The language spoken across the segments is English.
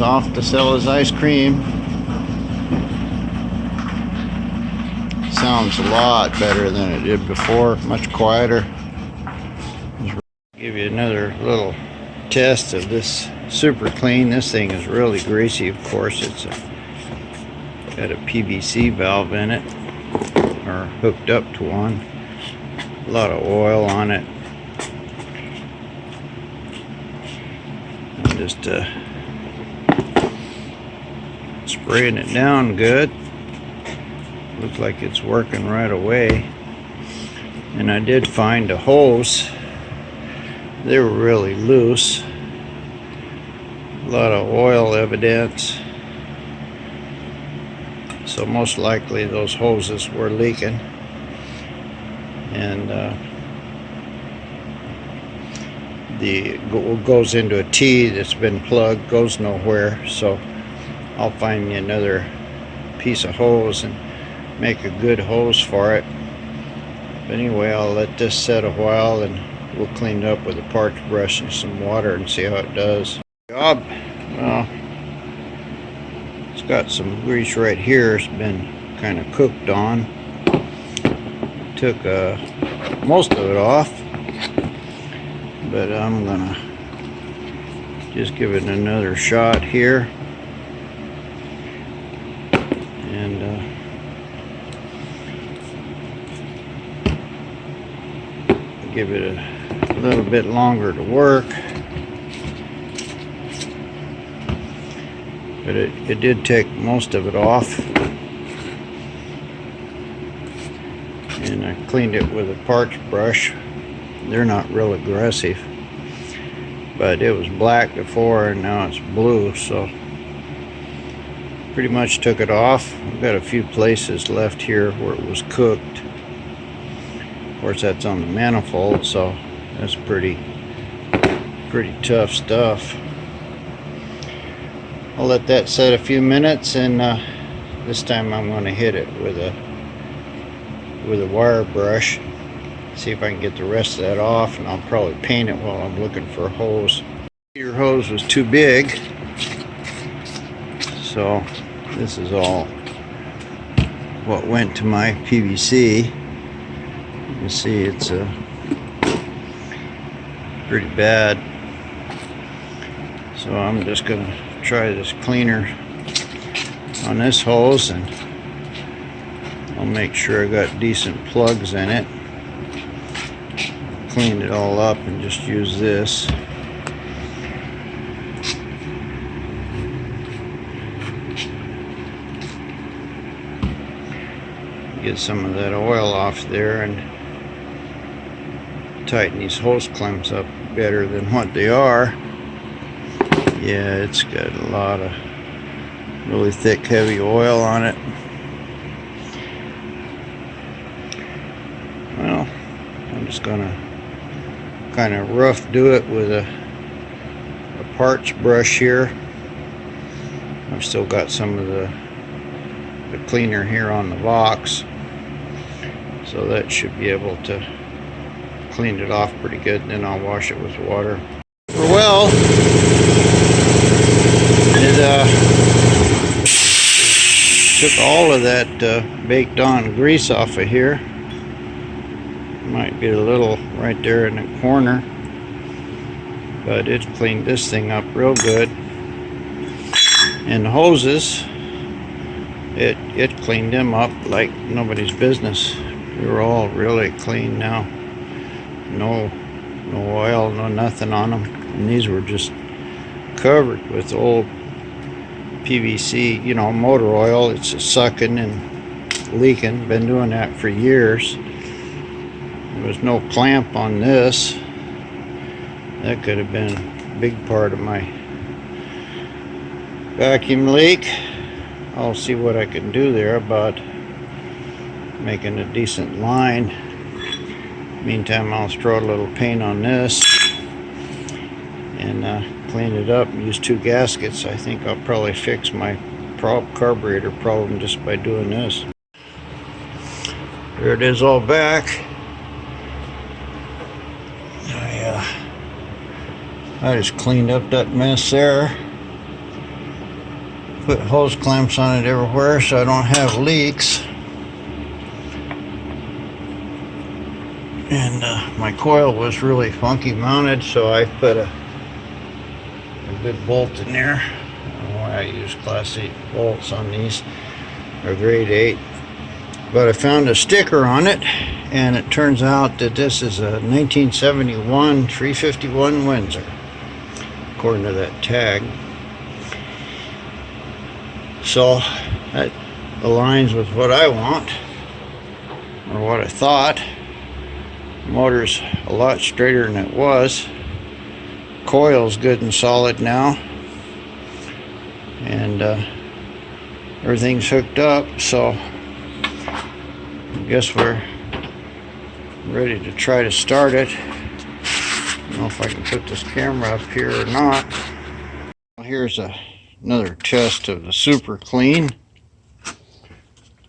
Off to sell his ice cream. Sounds a lot better than it did before, much quieter. Give you another little test of this Superclean. This thing is really greasy, of course. It's got a PVC valve in it, or hooked up to one. A lot of oil on it. Just spraying it down good. Looks like it's working right away. And I did find a hose. They were really loose. A lot of oil evidence. So most likely those hoses were leaking. And goes into a T that's been plugged, goes nowhere. So I'll find me another piece of hose and make a good hose for it. But anyway, I'll let this set a while and we'll clean it up with a parch brush and some water and see how it does. Job, well, it's got some grease right here. It's been kind of cooked on. Took most of it off, but I'm gonna just give it another shot here. And give it a little bit longer to work. But it did take most of it off. And I cleaned it with a parch brush. They're not real aggressive. But it was black before and now it's blue, so pretty much took it off. I've got a few places left here where it was cooked. Of course, that's on the manifold, so that's pretty tough stuff. I'll let that set a few minutes, and this time I'm going to hit it with a wire brush. See if I can get the rest of that off, and I'll probably paint it while I'm looking for a hose. Your hose was too big, so this is all what went to my PVC. You see it's pretty bad, so I'm just gonna try this cleaner on this hose, and I'll make sure I got decent plugs in it. Clean it all up and just use this. Get some of that oil off there and tighten these hose clamps up better than what they are. Yeah, it's got a lot of really thick, heavy oil on it. Well, I'm just gonna kind of rough do it with a parch brush here. I've still got some of the cleaner here on the box, so that should be able to clean it off pretty good, and then I'll wash it with water. Well, it took all of that baked on grease off of here. Might be a little right there in the corner, but it cleaned this thing up real good. And the hoses, it cleaned them up like nobody's business. They were all really clean now. No oil, no nothing on them. And these were just covered with old PVC, you know, motor oil. It's sucking and leaking. Been doing that for years. There was no clamp on this. That could have been a big part of my vacuum leak. I'll see what I can do there about making a decent line. Meantime, I'll throw a little paint on this and clean it up and use 2 gaskets. I think I'll probably fix my carburetor problem just by doing this. There it is all back. I just cleaned up that mess there. put hose clamps on it everywhere so I don't have leaks. And my coil was really funky mounted, so I put a good bolt in there. I use class 8 bolts on these, or grade 8. But I found a sticker on it, and it turns out that this is a 1971 351 Windsor, according to that tag. So that aligns with what I want, or what I thought. The motor's a lot straighter than it was. Coil's good and solid now, and everything's hooked up, so I guess we're ready to try to start it. I don't know if I can put this camera up here or not. Here's another test of the Superclean.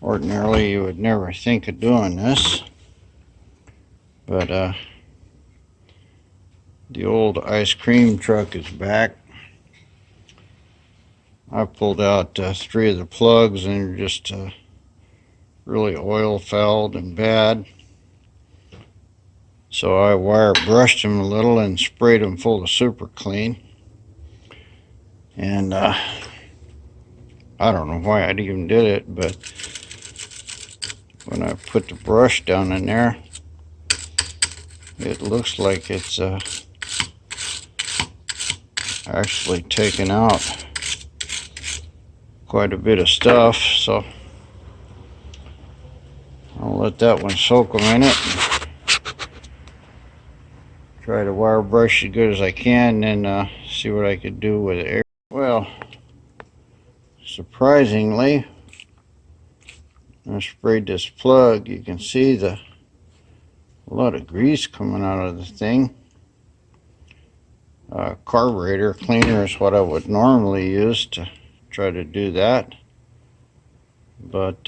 Ordinarily you would never think of doing this, but the old ice cream truck is back. I pulled out 3 of the plugs, and they're just really oil fouled and bad. So I wire brushed them a little and sprayed them full of Superclean. And I don't know why I even did it, but when I put the brush down in there, it looks like it's actually taken out quite a bit of stuff. So I'll let that one soak a minute. Try to wire brush as good as I can, and see what I could do with air. Well, surprisingly, when I sprayed this plug, you can see a lot of grease coming out of the thing. Carburetor cleaner is what I would normally use to try to do that, but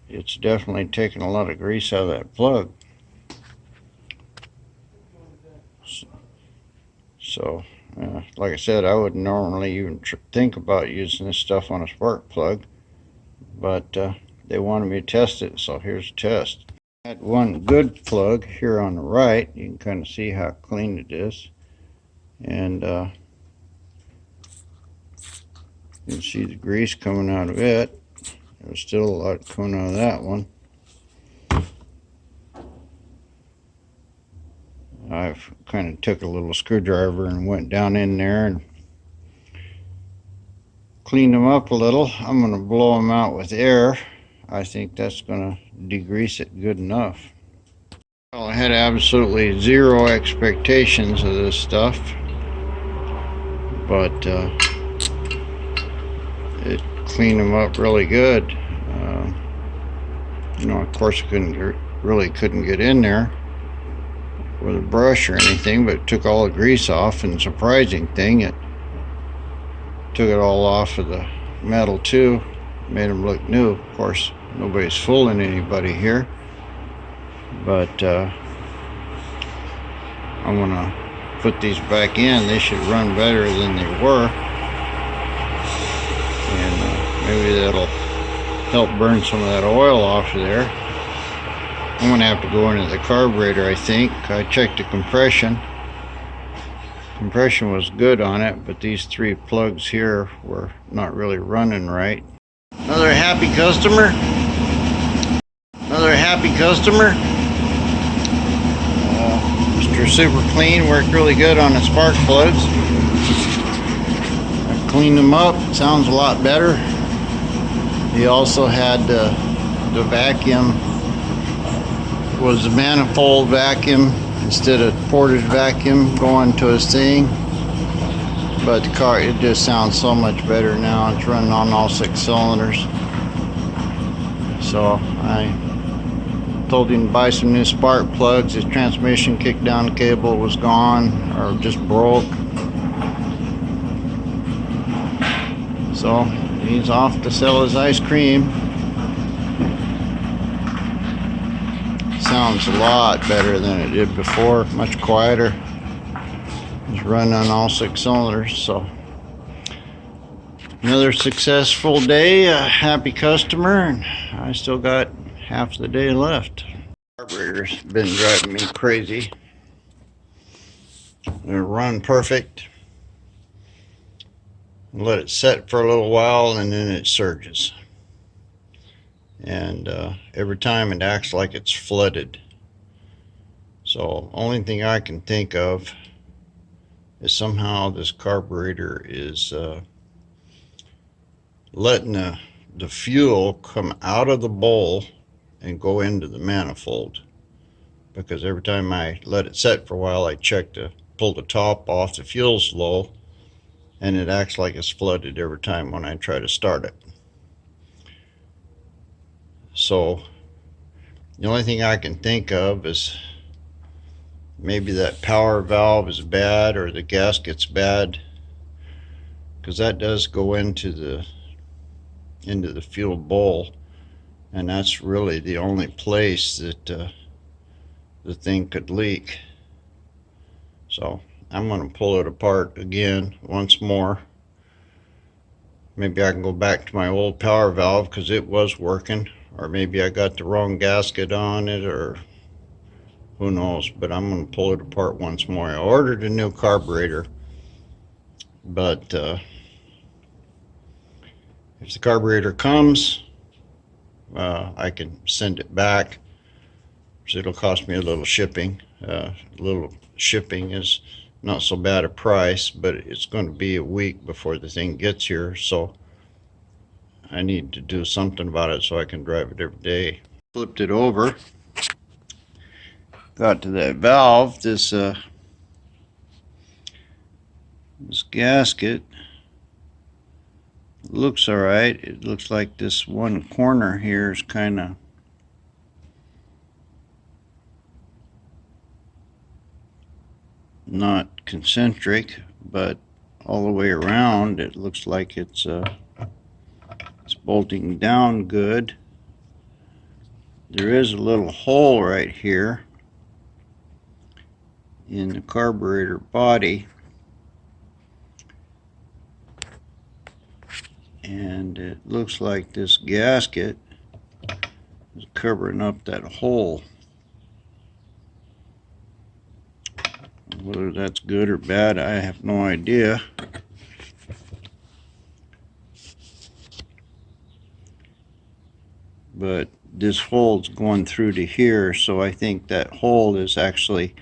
it's definitely taken a lot of grease out of that plug. So like I said, I wouldn't normally even think about using this stuff on a spark plug, but they wanted me to test it, so here's a test. I had one good plug here on the right. You can kind of see how clean it is, and you can see the grease coming out of it. There's still a lot coming out of that one. I've kind of took a little screwdriver and went down in there and cleaned them up a little. I'm going to blow them out with air. I think that's going to degrease it good enough. Well, I had absolutely zero expectations of this stuff, but it cleaned them up really good. You know, of course I couldn't get in there with a brush or anything, but it took all the grease off, and the surprising thing, it took it all off of the metal too, made them look new. Of course, nobody's fooling anybody here, but I'm gonna put these back in. They should run better than they were, and maybe that'll help burn some of that oil off of there. I'm gonna have to go into the carburetor, I think. I checked the compression. Compression was good on it, but these 3 plugs here were not really running right. Another happy customer. Another happy customer. Mr. Superclean worked really good on the spark plugs. I cleaned them up. Sounds a lot better. He also had the vacuum. Was the manifold vacuum instead of ported vacuum going to his thing, but the car, it just sounds so much better now. It's running on all 6 cylinders. So I told him to buy some new spark plugs. His transmission kickdown cable was gone, or just broke, so he's off to sell his ice cream. Sounds a lot better than it did before, much quieter. It's running on all 6 cylinders, so Another successful day, a happy customer, and I still got half the day left. Carburetor's been driving me crazy. It'll run perfect, let it set for a little while, and then it surges. And every time it acts like it's flooded. So only thing I can think of is somehow this carburetor is letting the fuel come out of the bowl and go into the manifold, because every time I let it set for a while, I check to pull the top off, the fuel's low, and it acts like it's flooded every time when I try to start it. So the only thing I can think of is maybe that power valve is bad or the gasket's bad, because that does go into the fuel bowl, and that's really the only place that the thing could leak. So I'm going to pull it apart again once more. Maybe I can go back to my old power valve because it was working, or maybe I got the wrong gasket on it, or who knows. But I'm going to pull it apart once more. I ordered a new carburetor, but if the carburetor comes, I can send it back. So it'll cost me a little shipping. Little shipping is not so bad a price, but it's going to be a week before the thing gets here, so I need to do something about it so I can drive it every day. Flipped it over, got to that valve. This gasket looks all right. It looks like this one corner here is kind of not concentric, but all the way around it looks like it's bolting down good. There is a little hole right here in the carburetor body, and it looks like this gasket is covering up that hole. Whether that's good or bad, I have no idea. But this hole's going through to here, so I think that hole is actually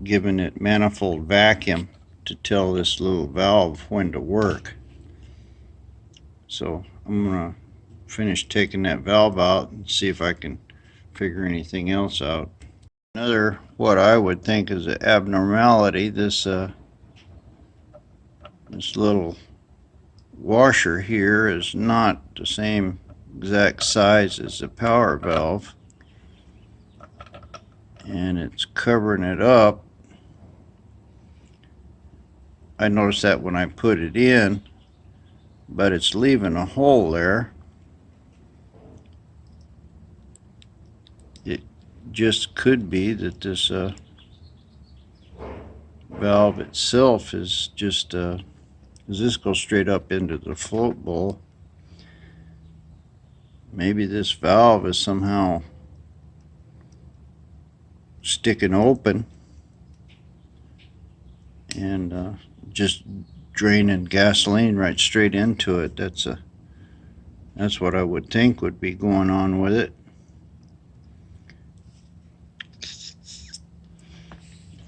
giving it manifold vacuum to tell this little valve when to work. So I'm going to finish taking that valve out and see if I can figure anything else out. Another, what I would think is an abnormality, this little washer here is not the same exact size as the power valve, and it's covering it up. I noticed that when I put it in, but it's leaving a hole there. It just could be that this valve itself is just this goes straight up into the float bowl. Maybe this valve is somehow sticking open and just draining gasoline right straight into it. That's what I would think would be going on with it.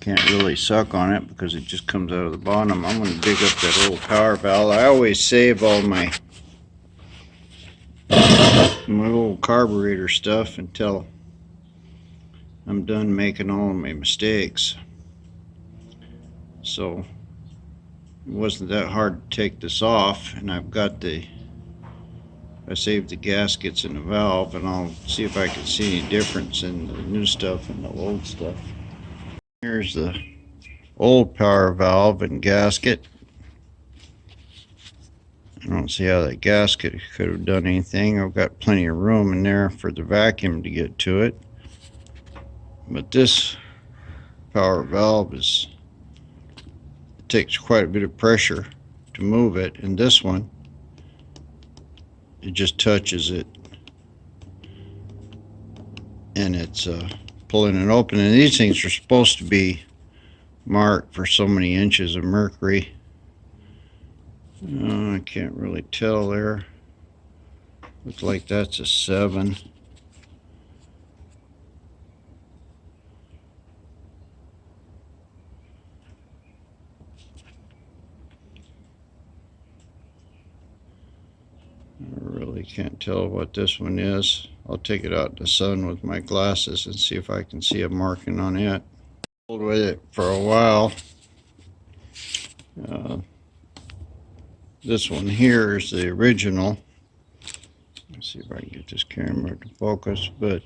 Can't really suck on it because it just comes out of the bottom. I'm going to dig up that old power valve. I always save all my old carburetor stuff until I'm done making all of my mistakes. So it wasn't that hard to take this off, and I saved the gaskets and the valve, and I'll see if I can see any difference in the new stuff and the old stuff. Here's the old power valve and gasket. I don't see how that gasket could have done anything. I've got plenty of room in there for the vacuum to get to it. But this power valve takes quite a bit of pressure to move it, and this one, it just touches it and it's pulling it open. And these things are supposed to be marked for so many inches of mercury. I can't really tell there. Looks like that's a 7. I really can't tell what this one is. I'll take it out in the sun with my glasses and see if I can see a marking on it. Hold with it for a while. This one here is the original. Let's see if I can get this camera to focus, but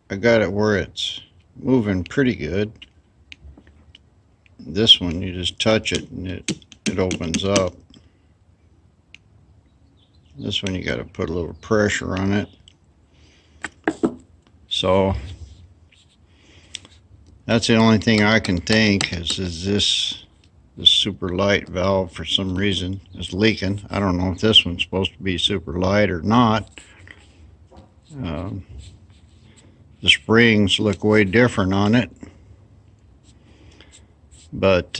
I got it where it's moving pretty good. This one, you just touch it and it opens up. This one, you got to put a little pressure on it. So that's the only thing I can think is this super light valve for some reason is leaking. I don't know if this one's supposed to be super light or not. The springs look way different on it, but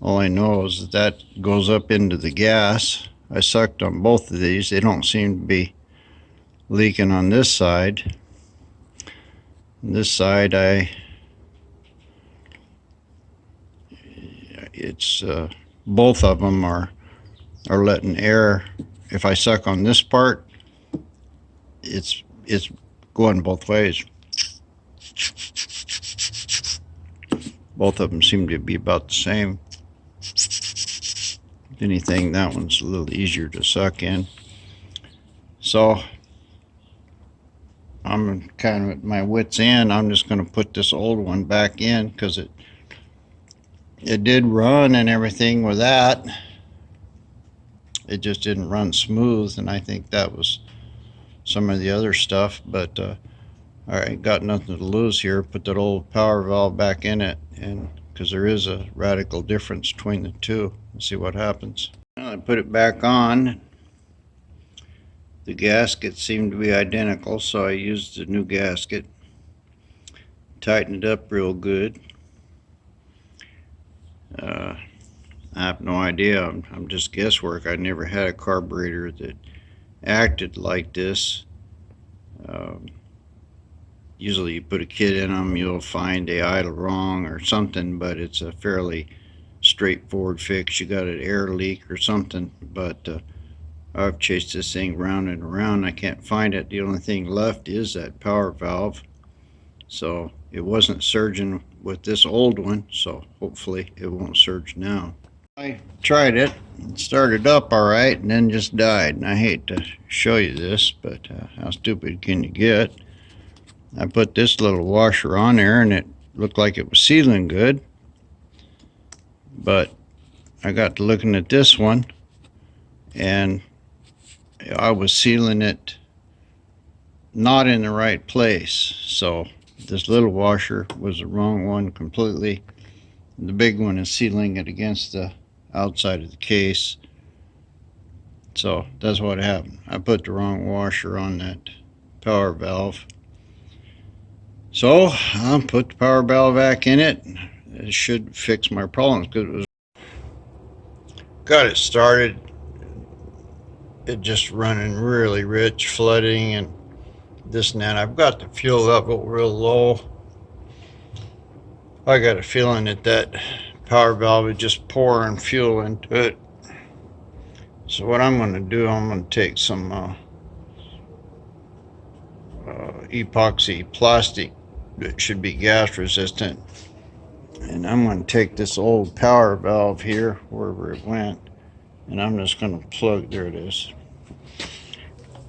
all I know is that goes up into the gas. I sucked on both of these. They don't seem to be leaking on this side. On this side, it's both of them are letting air. If I suck on this part, it's going both ways. Both of them seem to be about the same. If anything, that one's a little easier to suck in. So I'm kind of at my wit's end. I'm just going to put this old one back in because it did run and everything with that. It just didn't run smooth, and I think that was some of the other stuff. But I got nothing to lose here. Put that old power valve back in it, and because there is a radical difference between the two. Let's see what happens. Well, I put it back on. The gaskets seem to be identical, so I used the new gasket. Tighten it up real good. I have no idea. I'm just guesswork. I never had a carburetor that acted like this. Usually you put a kit in them, you'll find they idle wrong or something, but it's a fairly straightforward fix. You got an air leak or something, but I've chased this thing round and around. I can't find it. The only thing left is that power valve. So it wasn't surging with this old one, so hopefully it won't surge now. I tried it. It started up all right and then just died. And I hate to show you this, but how stupid can you get? I put this little washer on there and it looked like it was sealing good. But I got to looking at this one and I was sealing it not in the right place. So this little washer was the wrong one completely. The big one is sealing it against the outside of the case. So that's what happened. I put the wrong washer on that power valve. So I'll put the power valve back in it. It should fix my problems because it was got it started. It just running really rich, flooding and this and that. I've got the fuel level real low. I got a feeling that power valve is just pouring fuel into it. So what I'm going to do, I'm going to take some epoxy plastic that should be gas resistant, and I'm going to take this old power valve here wherever it went, and I'm just going to plug, there it is.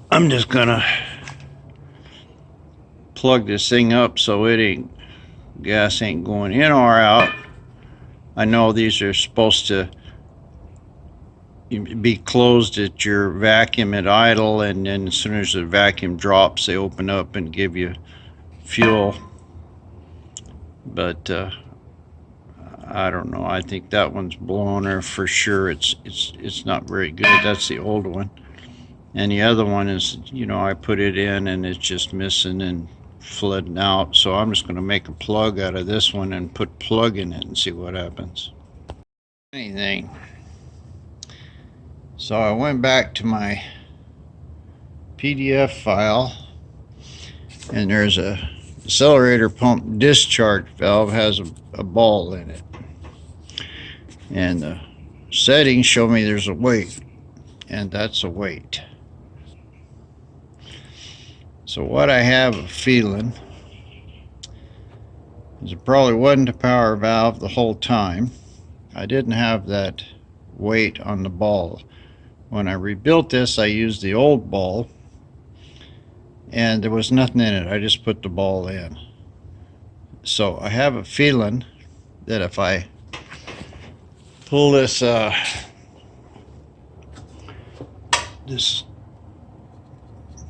I'm just going to plug this thing up so gas ain't going in or out. I know these are supposed to be closed at your vacuum at idle, and then as soon as the vacuum drops they open up and give you fuel. But I don't know. I think that one's blown, or for sure it's not very good. That's the old one. And the other one is, you know, I put it in and it's just missing and flooding out. So I'm just going to make a plug out of this one and put plug in it and see what happens. Anything. So I went back to my PDF file, and there's a accelerator pump discharge valve has a ball in it, and the settings show me there's a weight, and that's a weight. So what I have a feeling is it probably wasn't a power valve the whole time. I didn't have that weight on the ball. When I rebuilt this, I used the old ball, and there was nothing in it. I just put the ball in. So I have a feeling that if I pull this this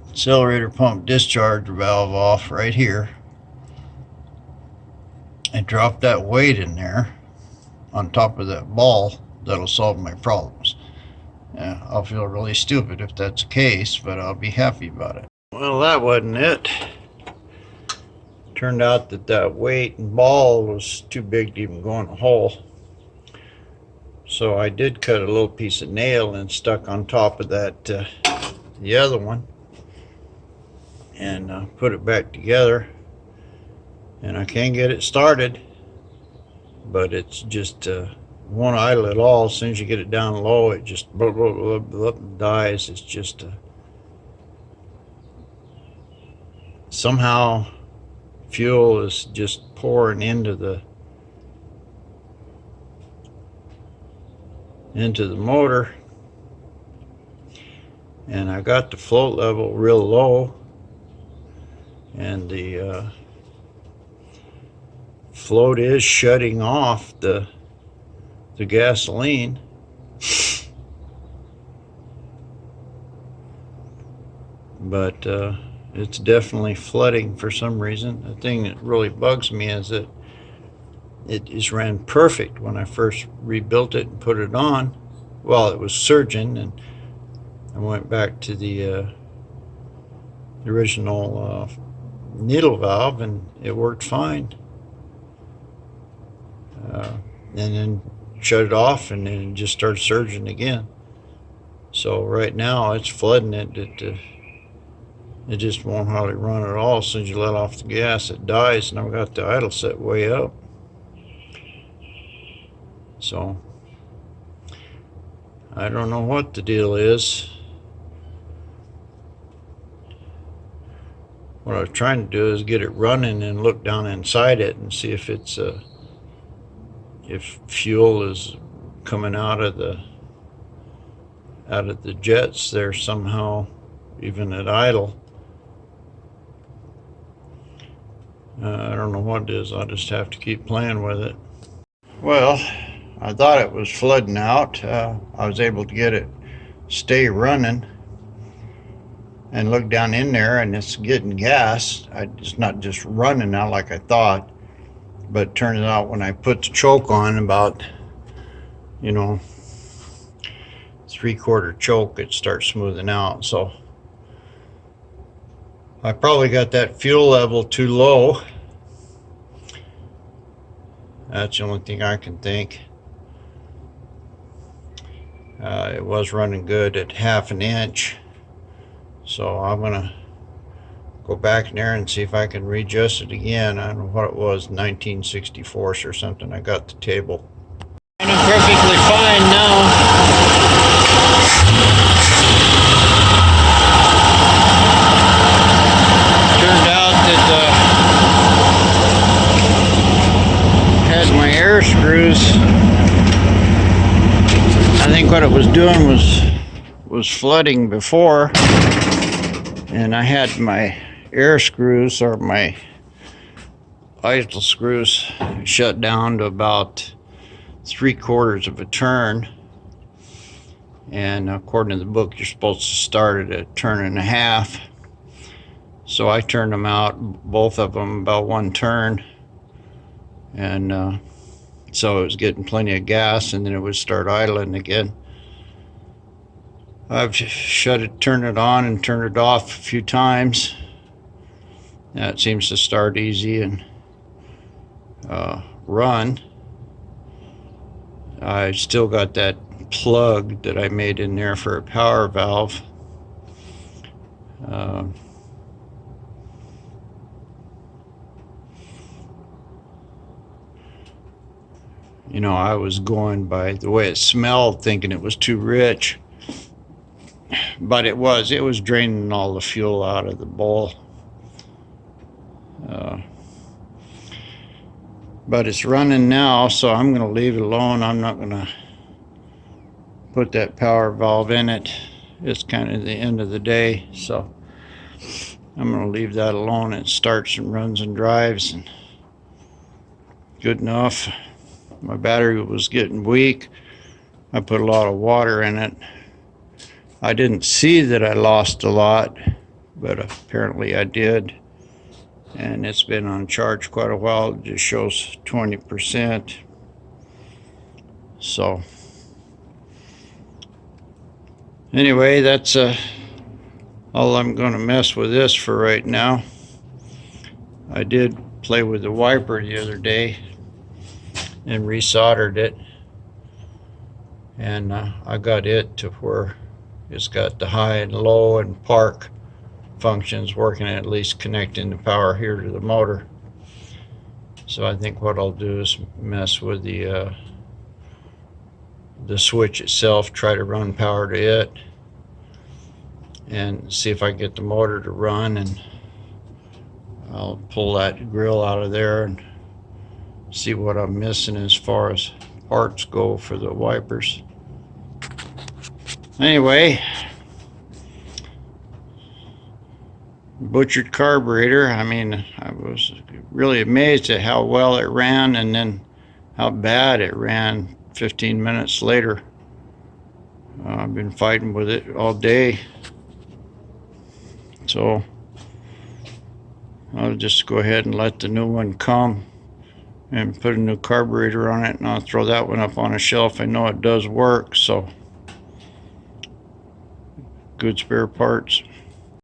accelerator pump discharge valve off right here and drop that weight in there on top of that ball, that'll solve my problems. I'll feel really stupid if that's the case, but I'll be happy about it. Well, that wasn't it. Turned out that that weight and ball was too big to even go in a hole. So I did cut a little piece of nail and stuck on top of that, the other one, and put it back together. And I can get it started, but it's just won't idle at all. As soon as you get it down low, it just blah, blah, blah, blah, dies. It's just somehow fuel is just pouring into the motor, and I got the float level real low, and the float is shutting off the gasoline. But it's definitely flooding for some reason. The thing that really bugs me is that it is ran perfect when I first rebuilt it and put it on. Well, it was surging, and I went back to the original needle valve, and it worked fine. And then shut it off, and then it just started surging again. So right now it's flooding it. It just won't hardly run at all. As soon as you let off the gas, it dies, and I've got the idle set way up. So I don't know what the deal is. What I was trying to do is get it running and look down inside it and see if it's if fuel is coming out of the jets there somehow, even at idle. I don't know what it is. I'll just have to keep playing with it. Well, I thought it was flooding out. I was able to get it stay running and look down in there, and it's getting gas. It's not just running out like I thought, but it turns out when I put the choke on, about, you know, 3/4 choke, it starts smoothing out. So I probably got that fuel level too low. That's the only thing I can think. It was running good at 1/2 inch, so I'm gonna go back in there and see if I can readjust it again. I don't know what it was, 1964 or something. I got the table. And I'm perfectly fine now. Turned out that had my air screws. I think what it was doing was flooding before, and I had my air screws, or my idle screws, shut down to about 3/4 of a turn, and according to the book you're supposed to start at a 1.5 turns. So I turned them out, both of them, about 1 turn, and so it was getting plenty of gas, and then it would start idling again. I've turned it on and turned it off a few times. Now it seems to start easy and run. I still got that plug that I made in there for a power valve. You know, I was going by the way it smelled, thinking it was too rich, but it was draining all the fuel out of the bowl. But it's running now, so I'm going to leave it alone. I'm not going to put that power valve in it. It's kind of the end of the day, so I'm going to leave that alone. It starts and runs and drives, and good enough. My battery was getting weak. I put a lot of water in it. I didn't see that I lost a lot, but apparently I did. And it's been on charge quite a while. It just shows 20%. So anyway, that's all I'm going to mess with this for right now. I did play with the wiper the other day and resoldered it, and I got it to where it's got the high and low and park functions working, at least connecting the power here to the motor. So I think what I'll do is mess with the switch itself, try to run power to it, and see if I can get the motor to run, and I'll pull that grill out of there and see what I'm missing as far as parts go for the wipers. Anyway, butchered carburetor. I mean, I was really amazed at how well it ran, and then how bad it ran 15 minutes later. I've been fighting with it all day, so I'll just go ahead and let the new one come and put a new carburetor on it, and I'll throw that one up on a shelf. I know it does work, so good spare parts.